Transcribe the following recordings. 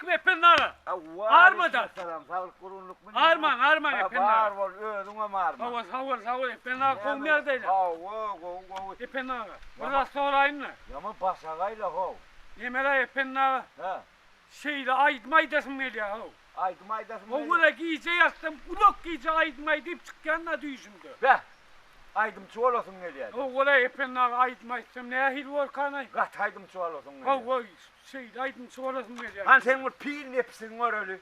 Aleyküm Ependinin. Armadan. Selam, sağlık kurunluk mu? Arman Ependinin. Bağır ol, ödüne marma. Sağ ol Ependinin kol neredeydi? Ependinin. Burada sorayım mı? Yama basagayla ho. Yemela Ependinin. Ha. Şeyle ayıtmaydasın geliyor ha. Aytmaydasın. O kadar giyce yattım, ulak giyce ayıtmay deyip çıkkanla düşündü. Be. Aydım çuval olsun geliyor. O kadar Ependinin ayıtmaysam ne ahil var kanay? Gat aydım çuval olsun geliyor. O şeyle aydım çoğalasın geliyor. Han sen bu pil nepsin var öyle.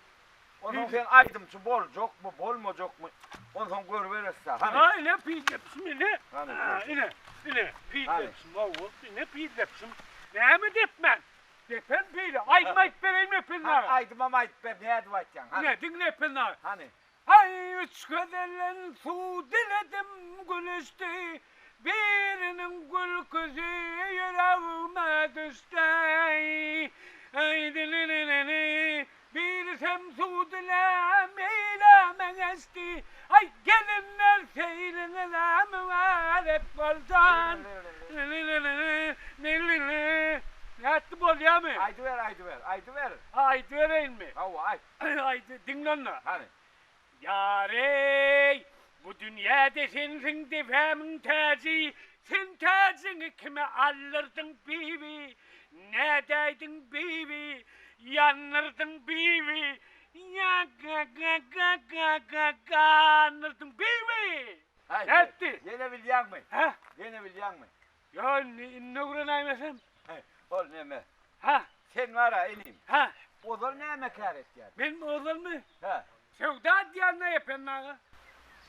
Ondan sen aydım çu bol çok mu bol mu çok mu? Ondan gör verirse. Hani ne pil yapsın ne? Hani. Ne pil yapsın oğul, ne pil yapsın? Ne mi depmen? Depen pil, aytmayıp vereyim Ependinin. Aydım ama ayt ben ne edeceksin? Ne dinle Ependinin. Hani. Ay üç kadelen su diledim gülüştü. Birinin gül közü yüreğime düştü. Ay dilililili bir sem su dilem eyleme geçti. Ay gelinler seyrinelem var hep baldan. Ne yaptı bol ya mı? Aydı ver. Aydı vereyim mi? Hava Aydı dinlenme. Hani. Yarey, bu dünyada sensin defamın tacı, sen tacını kime alırdın bibi, ne deydin bibi, yanırdın bibi, ya anırdın bibi. Ne etti? Yine bilyen mi? Ha? Yine bilyen mi? Ya ne uğranaymasın? Ol neme. Ha? Sen var ha ineyim. Ha? O da ne mekaret yani? Benim oğlum mu? Ha. Sevda diyen ne yapın ağa?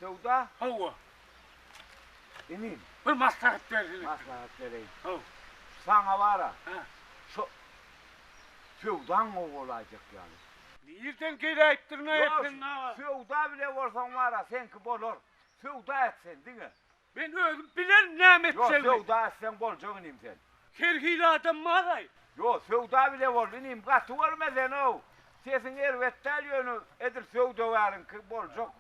Sevda Hava. ineyim. Bir maslahat verin. Maslahat vereyim. Hava. Sana var ha. Ha. Şu Sevdan mı olacak yani? Nereden kere ettin ne yapın ağa? Sevda bile olsan var ha sen ki bol ol. Sevda etsen değil mi? Ben öldüm bilen nimet Yok sevdim. sevda etsen bol çok ineyim sen. Kerhiyle adam mağay. Yok sevda bile ol ineyim. Katı olmaz sen o. Sesin ervettel yönü edir sevda varın ki bol çok.